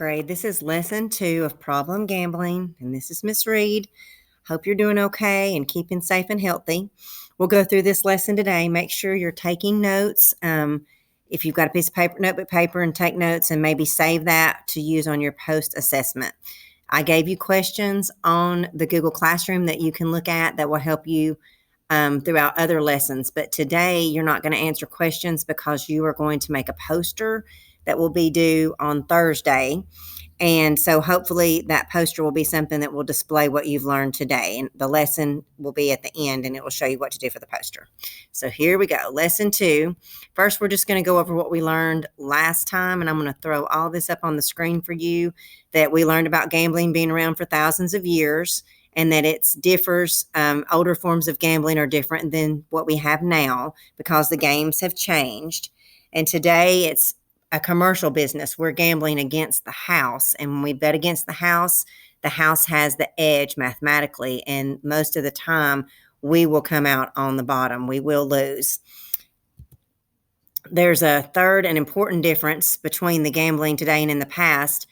Grade. This is lesson 2 of problem gambling, and this is Miss Reed. Hope you're doing okay and keeping safe and healthy. We'll go through this lesson today. Make sure you're taking notes. If you've got a piece of paper, notebook paper, and take notes, and maybe save that to use on your post assessment. I gave you questions on the Google Classroom that you can look at that will help you throughout other lessons. But today, you're not going to answer questions because you are going to make a poster that will be due on Thursday. And so hopefully that poster will be something that will display what you've learned today. And the lesson will be at the end and it will show you what to do for the poster. So here we go. Lesson 2. First, we're just going to go over what we learned last time. And I'm going to throw all this up on the screen for you that we learned about gambling being around for thousands of years and that it differs. Older forms of gambling are different than what we have now because the games have changed. And today it's a commercial business. We're gambling against the house. And when we bet against the house has the edge mathematically. And most of the time, we will come out on the bottom. We will lose. There's a third and important difference between the gambling today and in the past.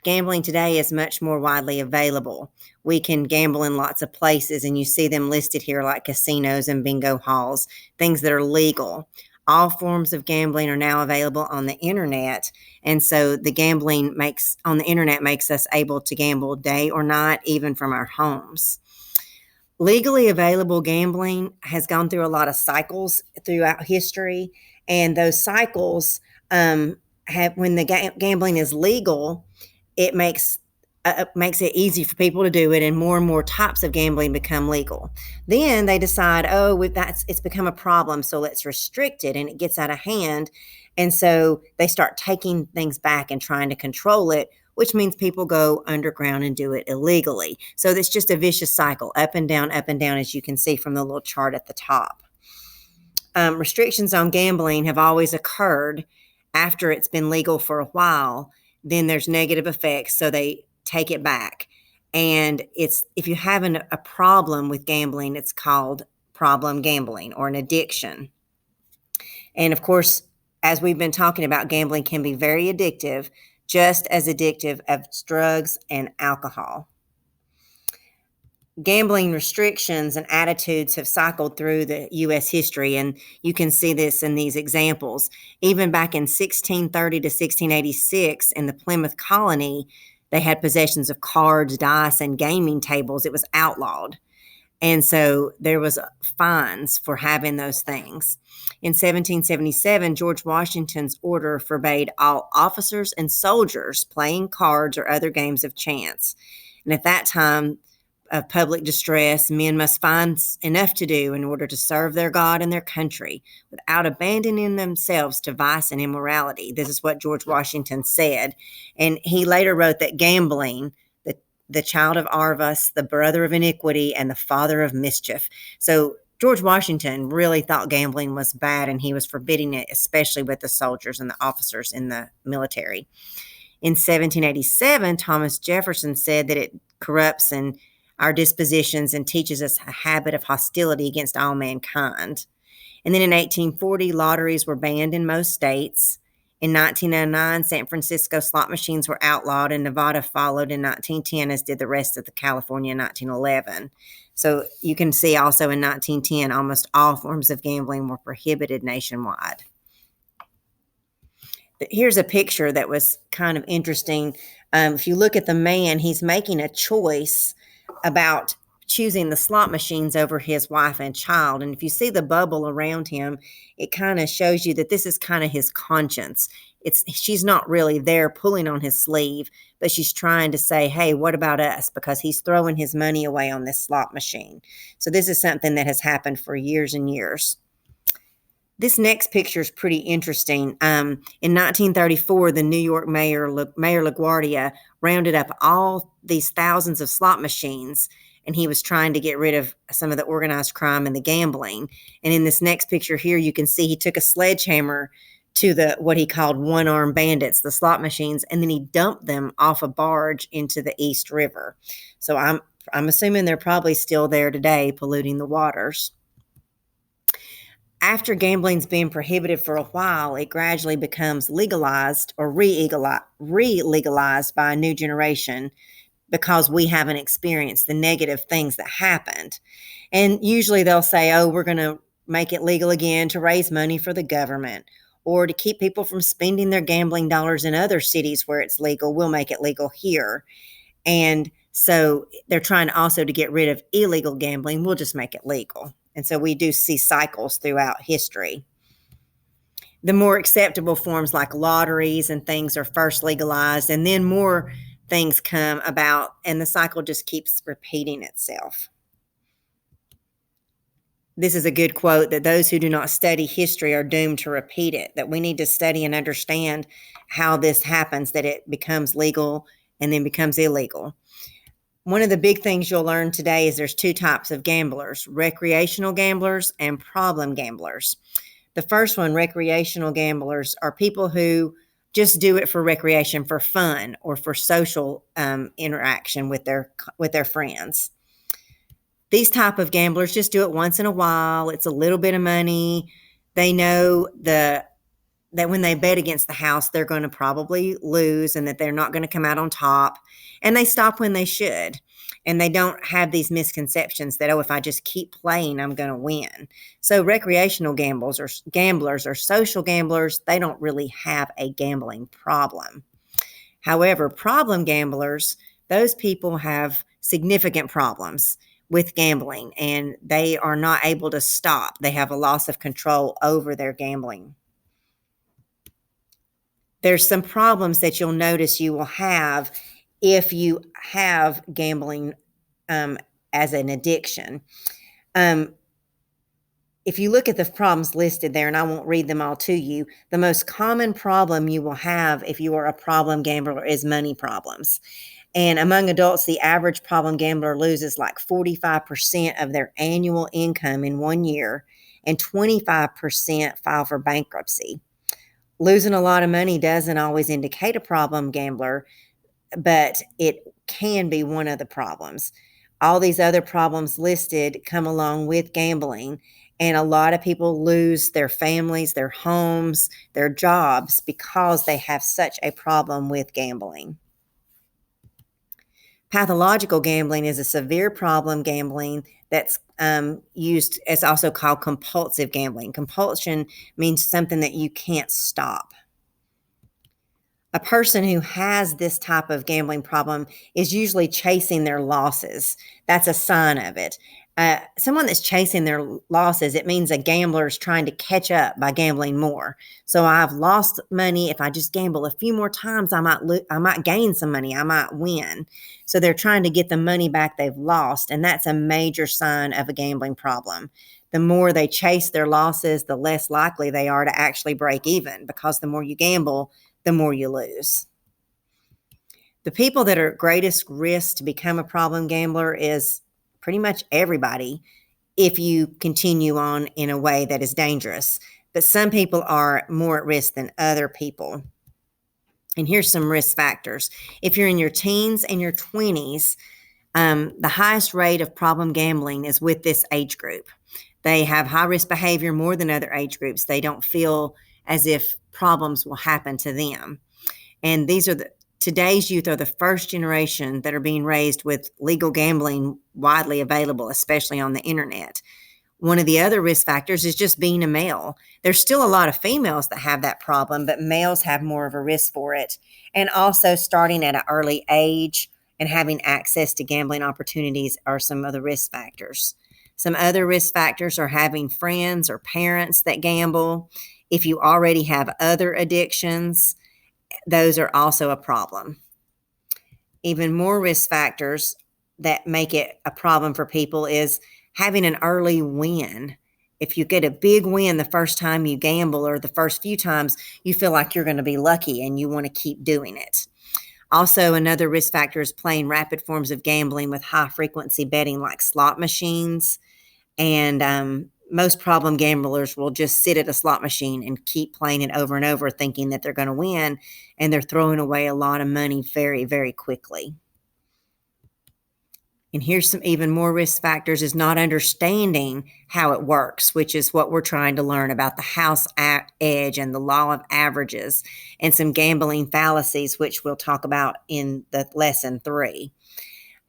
Gambling today is much more widely available. We can gamble in lots of places, and you see them listed here like casinos and bingo halls, things that are legal. All forms of gambling are now available on the internet. And so the gambling on the internet makes us able to gamble day or night, even from our homes. Legally available gambling has gone through a lot of cycles throughout history. And those cycles when the gambling is legal, it makes it easy for people to do it, and more types of gambling become legal. Then they decide, it's become a problem, so let's restrict it, and it gets out of hand. And so they start taking things back and trying to control it, which means people go underground and do it illegally. So it's just a vicious cycle, up and down, as you can see from the little chart at the top. Restrictions on gambling have always occurred after it's been legal for a while. Then there's negative effects, so they take it back. And if you're having a problem with gambling, it's called problem gambling or an addiction. And of course, as we've been talking about, gambling can be very addictive, just as addictive as drugs and alcohol. Gambling restrictions and attitudes have cycled through the U.S. history, and you can see this in these examples. Even back in 1630 to 1686 in the Plymouth colony, they had possessions of cards, dice, and gaming tables. It was outlawed. And so there was fines for having those things. In 1777, George Washington's order forbade all officers and soldiers playing cards or other games of chance. And at that time of public distress, men must find enough to do in order to serve their God and their country without abandoning themselves to vice and immorality. This is what George Washington said. And he later wrote that gambling, the child of Arvus, the brother of iniquity, and the father of mischief. So George Washington really thought gambling was bad, and he was forbidding it, especially with the soldiers and the officers in the military. In 1787, Thomas Jefferson said that it corrupts and our dispositions and teaches us a habit of hostility against all mankind. And then in 1840, lotteries were banned in most states. In 1909, San Francisco slot machines were outlawed, and Nevada followed in 1910, as did the rest of the California in 1911. So you can see also in 1910, almost all forms of gambling were prohibited nationwide. Here's a picture that was kind of interesting. If you look at the man, he's making a choice about choosing the slot machines over his wife and child. And if you see the bubble around him, it kind of shows you that this is kind of his conscience. She's not really there pulling on his sleeve, but she's trying to say, hey, what about us? Because he's throwing his money away on this slot machine. So this is something that has happened for years and years. This next picture is pretty interesting. In 1934, the New York Mayor LaGuardia rounded up all these thousands of slot machines, and he was trying to get rid of some of the organized crime and the gambling. And in this next picture here, you can see he took a sledgehammer to what he called one-armed bandits, the slot machines, and then he dumped them off a barge into the East River. So I'm assuming they're probably still there today, polluting the waters. After gambling's been prohibited for a while, it gradually becomes legalized or re-legalized by a new generation because we haven't experienced the negative things that happened. And usually they'll say, oh, we're going to make it legal again to raise money for the government or to keep people from spending their gambling dollars in other cities where it's legal. We'll make it legal here. And so they're trying also to get rid of illegal gambling. We'll just make it legal. And so we do see cycles throughout history. The more acceptable forms like lotteries and things are first legalized, and then more things come about, and the cycle just keeps repeating itself. This is a good quote that those who do not study history are doomed to repeat it, that we need to study and understand how this happens, that it becomes legal and then becomes illegal. One of the big things you'll learn today is there's two types of gamblers, recreational gamblers and problem gamblers. The first one, recreational gamblers, are people who just do it for recreation, for fun, or for social interaction with their friends. These type of gamblers just do it once in a while. It's a little bit of money. They know that when they bet against the house, they're going to probably lose and that they're not going to come out on top. And they stop when they should. And they don't have these misconceptions that, oh, if I just keep playing, I'm going to win. So recreational gamblers or social gamblers, they don't really have a gambling problem. However, problem gamblers, those people have significant problems with gambling and they are not able to stop. They have a loss of control over their gambling. There's some problems that you'll notice you will have if you have gambling as an addiction. If you look at the problems listed there, and I won't read them all to you, the most common problem you will have if you are a problem gambler is money problems. And among adults, the average problem gambler loses like 45% of their annual income in 1 year, and 25% file for bankruptcy. Losing a lot of money doesn't always indicate a problem gambler, but it can be one of the problems. All these other problems listed come along with gambling, and a lot of people lose their families, their homes, their jobs because they have such a problem with gambling. Pathological gambling is a severe problem gambling that's used. It's also called compulsive gambling. Compulsion means something that you can't stop. A person who has this type of gambling problem is usually chasing their losses. That's a sign of it. Someone that's chasing their losses, it means a gambler is trying to catch up by gambling more. So I've lost money. If I just gamble a few more times, I might gain some money. I might win. So they're trying to get the money back they've lost, and that's a major sign of a gambling problem. The more they chase their losses, the less likely they are to actually break even, because the more you gamble, the more you lose. The people that are at greatest risk to become a problem gambler is pretty much everybody if you continue on in a way that is dangerous. But some people are more at risk than other people. And here's some risk factors. If you're in your teens and your 20s, the highest rate of problem gambling is with this age group. They have high risk behavior more than other age groups. They don't feel as if problems will happen to them. And today's youth are the first generation that are being raised with legal gambling widely available, especially on the internet. One of the other risk factors is just being a male. There's still a lot of females that have that problem, but males have more of a risk for it. And also starting at an early age and having access to gambling opportunities are some of the risk factors. Some other risk factors are having friends or parents that gamble. If you already have other addictions, those are also a problem. Even more risk factors that make it a problem for people is having an early win. If you get a big win the first time you gamble or the first few times, you feel like you're going to be lucky and you want to keep doing it. Also, another risk factor is playing rapid forms of gambling with high frequency betting like slot machines. And most problem gamblers will just sit at a slot machine and keep playing it over and over, thinking that they're going to win, and they're throwing away a lot of money very, very quickly. And here's some even more risk factors is not understanding how it works, which is what we're trying to learn about the house edge and the law of averages and some gambling fallacies, which we'll talk about in the lesson 3.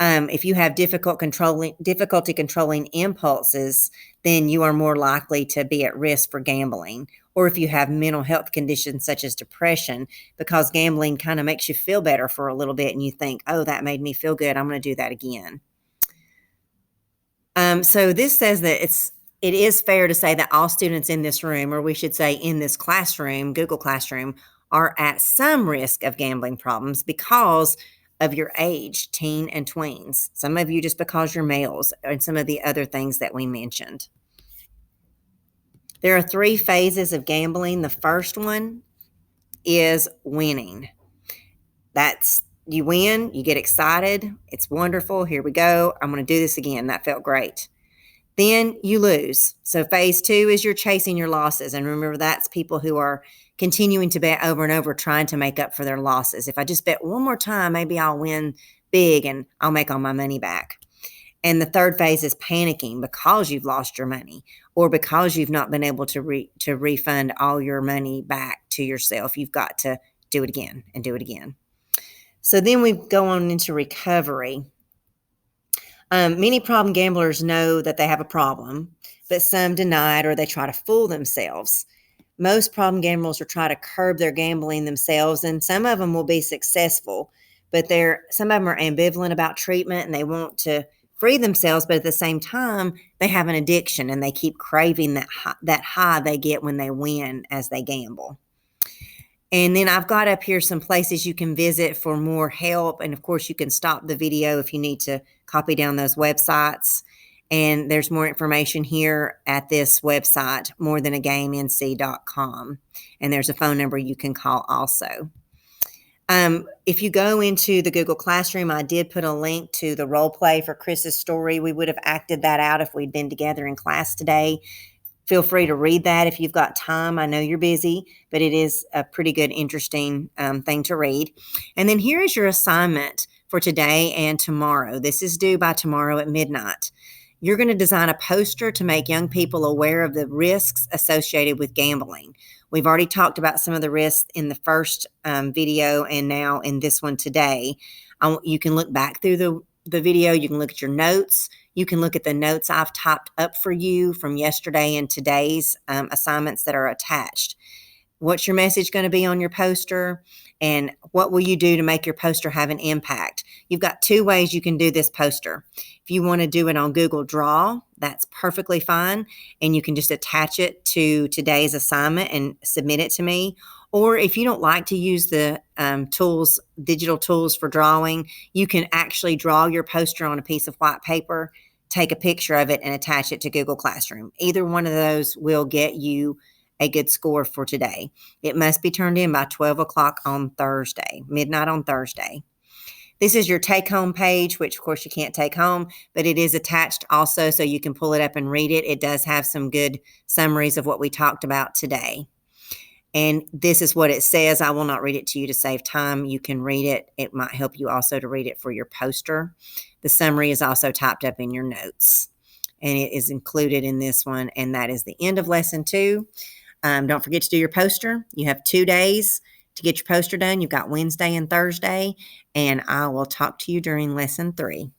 If you have difficulty controlling impulses, then you are more likely to be at risk for gambling. Or if you have mental health conditions such as depression, because gambling kind of makes you feel better for a little bit and you think, oh, that made me feel good, I'm going to do that again. So this says that it is fair to say that all students in this room, or we should say in this classroom, Google Classroom, are at some risk of gambling problems because of your age, teen and tweens. Some of you just because you're males, and some of the other things that we mentioned. There are 3 phases of gambling. The first one is winning. That's you win, you get excited, it's wonderful, here we go, I'm going to do this again, that felt great. Then you lose. So phase 2 is you're chasing your losses. And remember, that's people who are continuing to bet over and over, trying to make up for their losses. If I just bet one more time, maybe I'll win big and I'll make all my money back. And the third phase is panicking because you've lost your money or because you've not been able to refund all your money back to yourself. You've got to do it again and do it again. So then we go on into recovery. Many problem gamblers know that they have a problem, but some deny it or they try to fool themselves. Most problem gamblers will try to curb their gambling themselves, and some of them will be successful, but some of them are ambivalent about treatment and they want to free themselves, but at the same time, they have an addiction and they keep craving that high they get when they win as they gamble. And then I've got up here some places you can visit for more help. And of course, you can stop the video if you need to copy down those websites. And there's more information here at this website, morethanagamenc.com. And there's a phone number you can call also. If you go into the Google Classroom, I did put a link to the role play for Chris's story. We would have acted that out if we'd been together in class today. Feel free to read that if you've got time. I know you're busy, but it is a pretty good, interesting thing to read. And then here is your assignment for today and tomorrow. This is due by tomorrow at midnight. You're going to design a poster to make young people aware of the risks associated with gambling. We've already talked about some of the risks in the first video and now in this one today. You can look back through the video. You can look at your notes. You can look at the notes I've typed up for you from yesterday and today's assignments that are attached. What's your message going to be on your poster? And what will you do to make your poster have an impact? You've got 2 ways you can do this poster. If you want to do it on Google Draw, that's perfectly fine. And you can just attach it to today's assignment and submit it to me. Or if you don't like to use the digital tools for drawing, you can actually draw your poster on a piece of white paper, take a picture of it, and attach it to Google Classroom. Either one of those will get you a good score for today. It must be turned in by 12 o'clock on Thursday, midnight on Thursday. This is your take-home page, which of course you can't take home, but it is attached also so you can pull it up and read it. It does have some good summaries of what we talked about today. And this is what it says. I will not read it to you to save time. You can read it. It might help you also to read it for your poster. The summary is also typed up in your notes, and it is included in this one. And that is the end of lesson 2. Don't forget to do your poster. You have 2 days to get your poster done. You've got Wednesday and Thursday, and I will talk to you during lesson 3.